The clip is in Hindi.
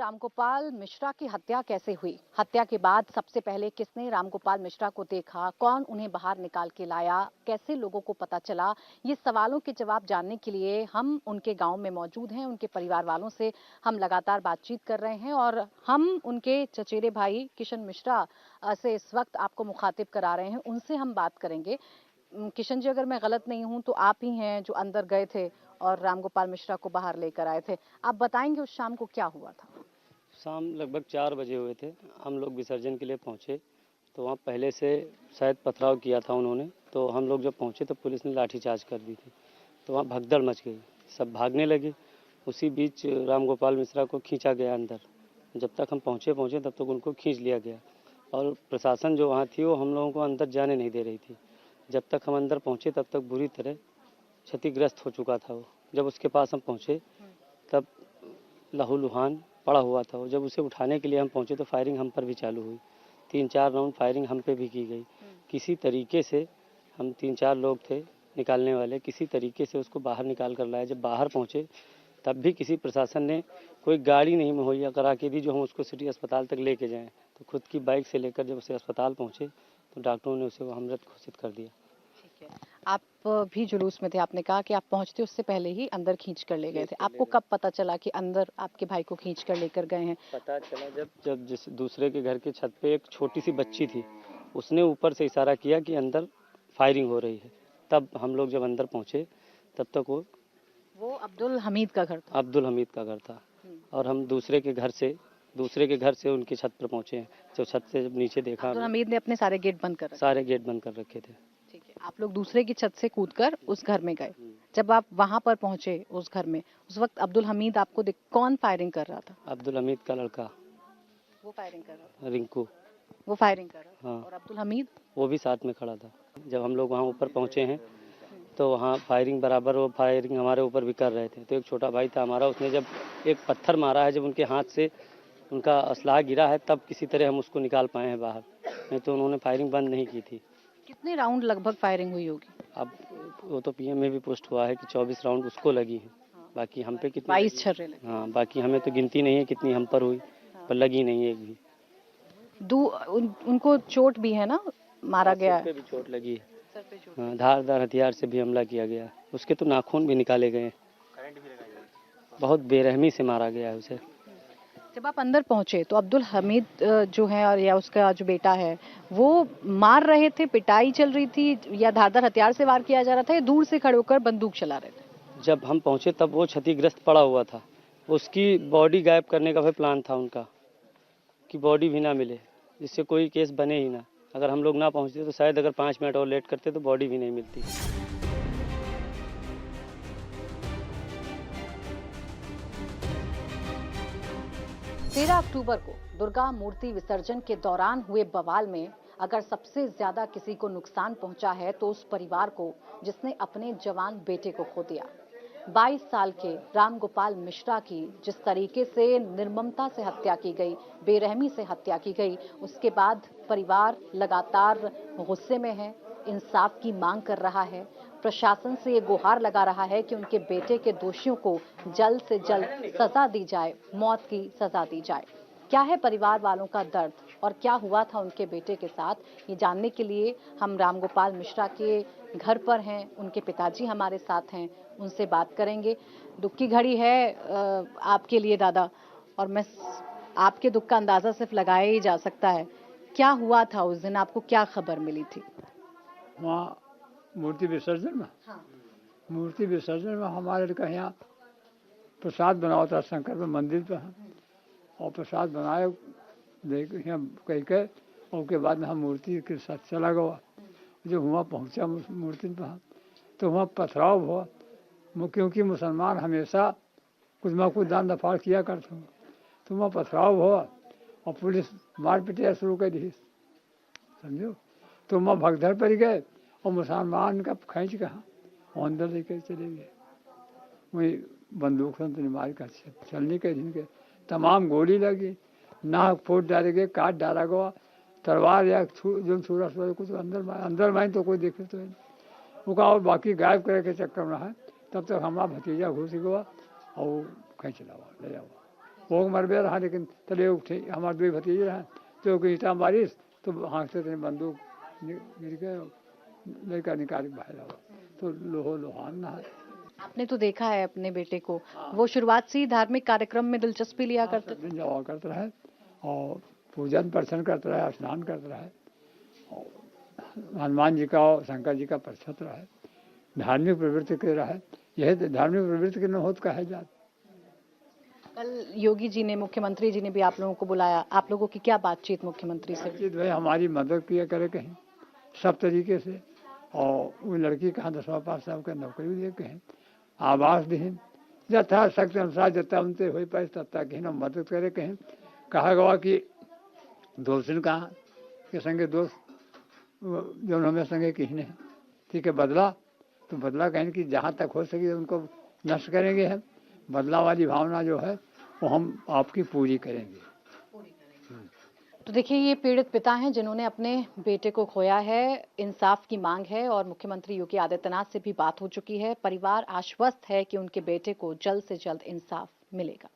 रामगोपाल मिश्रा की हत्या कैसे हुई? हत्या के बाद सबसे पहले किसने रामगोपाल मिश्रा को देखा? कौन उन्हें बाहर निकाल के लाया? कैसे लोगों को पता चला? ये सवालों के जवाब जानने के लिए हम उनके गांव में मौजूद हैं। उनके परिवार वालों से हम लगातार बातचीत कर रहे हैं और हम उनके चचेरे भाई किशन मिश्रा से इस वक्त आपको मुखातिब करा रहे हैं। उनसे हम बात करेंगे। किशन जी, अगर मैं गलत नहीं हूं तो आप ही हैं जो अंदर गए थे और रामगोपाल मिश्रा को बाहर लेकर आए थे। आप बताएंगे उस शाम को क्या हुआ था? शाम लगभग 4 बजे हुए थे। हम लोग विसर्जन के लिए पहुंचे तो वहाँ पहले से शायद पथराव किया था उन्होंने, तो हम लोग जब पहुंचे तो पुलिस ने लाठीचार्ज कर दी थी। तो वहाँ भगदड़ मच गई, सब भागने लगे। उसी बीच रामगोपाल मिश्रा को खींचा गया अंदर। जब तक हम पहुँचे तब तक उनको खींच लिया गया और प्रशासन जो वहाँ थी वो हम लोगों को अंदर जाने नहीं दे रही थी। जब तक हम अंदर पहुँचे तब तक बुरी तरह क्षतिग्रस्त हो चुका था वो। जब उसके पास हम पहुँचे तब लहूलुहान पड़ा हुआ था वो। जब उसे उठाने के लिए हम पहुंचे तो फायरिंग हम पर भी चालू हुई। 3-4 राउंड फायरिंग हम पे भी की गई। किसी तरीके से हम 3-4 लोग थे निकालने वाले, किसी तरीके से उसको बाहर निकाल कर लाए। जब बाहर पहुंचे तब भी किसी प्रशासन ने कोई गाड़ी नहीं मुहैया करा के दी जो हम उसको सिटी अस्पताल तक लेके जाएं। तो खुद की बाइक से लेकर जब उसे अस्पताल पहुंचे तो डॉक्टरों ने उसे मृत घोषित कर दिया। ठीक है। आप भी जुलूस में थे, आपने कहा कि आप पहुंचते उससे पहले ही अंदर खींच कर ले गए थे। आपको कब पता चला कि अंदर आपके भाई को खींच कर लेकर गए हैं? पता चला जब जिस दूसरे के घर के छत पे एक छोटी सी बच्ची थी, उसने ऊपर से इशारा किया कि अंदर फायरिंग हो रही है। तब हम लोग जब अंदर पहुंचे तब तक वो अब्दुल हमीद का घर था। अब्दुल हमीद का घर था और हम दूसरे के घर से उनकी छत पर पहुंचे हैं। जब छत से जब नीचे देखा, अब्दुल हमीद ने अपने सारे गेट बंद कर रखे। सारे गेट बंद कर रखे थे। ठीक है। आप लोग दूसरे की छत से कूदकर उस घर में गए। जब आप वहां पर पहुंचे उस घर में, उस वक्त अब्दुल हमीद आपको कौन फायरिंग कर रहा था? अब्दुल हमीद का लड़का वो फायरिंग कर रहा था, रिंकू। वो फायरिंग कर रहा था। हाँ, और अब्दुल हमीद वो भी साथ में खड़ा था। जब हम लोग वहाँ ऊपर पहुँचे हैं तो वहाँ फायरिंग बराबर वो फायरिंग हमारे ऊपर भी कर रहे थे। तो एक छोटा भाई था हमारा, उसने जब एक पत्थर मारा है, जब उनके हाथ से उनका असलाह गिरा है तब किसी तरह हम उसको निकाल पाए हैं बाहर, नहीं तो उन्होंने फायरिंग बंद नहीं की थी। कितने राउंड लगभग फायरिंग हुई होगी? अब वो तो पीएम में भी पोस्ट हुआ है कि 24 राउंड उसको लगी है। बाकी हम पे कितनी 22 छर्रे लगे। हाँ, बाकी हमें तो गिनती नहीं है कितनी हम पर हुई, पर लगी नहीं एक भी। उनको चोट भी है ना, मारा गया सर पे है। भी चोट लगी है। सर पे चोट। हाँ, धारदार हथियार से भी हमला किया गया। उसके तो नाखून भी निकाले गए, बहुत बेरहमी से मारा गया है उसे। जब आप अंदर पहुंचे तो अब्दुल हमीद जो है और या उसका जो बेटा है, वो मार रहे थे, पिटाई चल रही थी या धारदार हथियार से वार किया जा रहा था या दूर से खड़े होकर बंदूक चला रहे थे? जब हम पहुंचे तब वो क्षतिग्रस्त पड़ा हुआ था। उसकी बॉडी गायब करने का भी प्लान था उनका कि बॉडी भी ना मिले, जिससे कोई केस बने ही ना। अगर हम लोग ना पहुंचते तो शायद अगर 5 मिनट और लेट करते तो बॉडी भी नहीं मिलती। 13 अक्टूबर को दुर्गा मूर्ति विसर्जन के दौरान हुए बवाल में अगर सबसे ज्यादा किसी को नुकसान पहुंचा है तो उस परिवार को जिसने अपने जवान बेटे को खो दिया। 22 साल के रामगोपाल मिश्रा की जिस तरीके से निर्ममता से हत्या की गई, बेरहमी से हत्या की गई, उसके बाद परिवार लगातार गुस्से में है, इंसाफ की मांग कर रहा है, प्रशासन से ये गुहार लगा रहा है कि उनके बेटे के दोषियों को जल्द से जल्द सजा दी जाए, मौत की सजा दी जाए। क्या है परिवार वालों का दर्द और क्या हुआ था उनके बेटे के साथ, ये जानने के लिए हम रामगोपाल मिश्रा के घर पर हैं। उनके पिताजी हमारे साथ हैं, उनसे बात करेंगे। दुख की घड़ी है आपके लिए दादा, और मैं आपके दुख का अंदाजा सिर्फ लगाया ही जा सकता है। क्या हुआ था उस दिन, आपको क्या खबर मिली थी? वहाँ मूर्ति विसर्जन में मूर्ति विसर्जन में हमारे लड़का यहाँ प्रसाद बनाया था शंकर पे मंदिर पे, और प्रसाद बनाए देख यहाँ कह के, और उसके बाद हम मूर्ति के साथ चला गया। जब वहाँ पहुँचा मूर्ति पर तो वहाँ पथराव हुआ, क्योंकि मुसलमान हमेशा कुछ न कुछ दान दफाड़ किया करते हैं। तो वहाँ पथराव हुआ और पुलिस मार पिटिया शुरू कर दी, समझो। तो वहाँ भगदड़ पड़ गए और मुसलमान का खींच कहाँ अंदर लेकर चले गए। वही बंदूक से मार कर चलने के जिनके तमाम गोली लगी, नाक फोड़ डाले गए, काट डाला गया, तलवार या जो छुरा कुछ अंदर माइन तो कोई देखे तो नहीं वो कहा। और बाकी गायब करे के चक्कर में है, तब तक हमारा भतीजा घुस गया और खींच लावा ले जाओ। वो मर भी रहा, लेकिन तले उठे हमारे दो भतीजे रहे, तो कोई ईटा मारिस तो हाथ से बंदूक गिर गए, लड़का निकाल बाहर आवा, तो लोहान ना है। आपने तो देखा है अपने बेटे को, वो शुरुआत से ही धार्मिक कार्यक्रम में दिलचस्पी लिया करते थे। दिन जावा करता रहे और पूजन प्रसन्न करता रहे, स्नान करता रहे, और हनुमान जी का और शंकर जी का प्रसन्न रहे, धार्मिक प्रवृत्ति के रहे। यह धार्मिक प्रवृत्ति के न होत कहे जात। कल योगी जी ने, मुख्यमंत्री जी ने भी आप लोगों को बुलाया, आप लोगों की क्या बातचीत मुख्यमंत्री से? बातचीत भाई हमारी मदद किया करे कहीं सब तरीके से, और वो लड़की कहाँ 10वां पास साहब का नौकरी दे कहीं, आवास दीन यथाशक्ति अनुसार जता उनसे हो पाए तब कहीं ना मदद करे कहीं। कहा गवा कि दोस्त कहा के संगे दोस्त जो हमें संगे कहीं नहीं, ठीक है, बदला तो बदला कहें कि जहाँ तक हो सके उनको नष्ट करेंगे हम, बदला वाली भावना जो है वो हम आपकी पूरी करेंगे। तो देखिए, ये पीड़ित पिता हैं जिन्होंने अपने बेटे को खोया है, इंसाफ की मांग है और मुख्यमंत्री योगी आदित्यनाथ से भी बात हो चुकी है। परिवार आश्वस्त है कि उनके बेटे को जल्द से जल्द इंसाफ मिलेगा।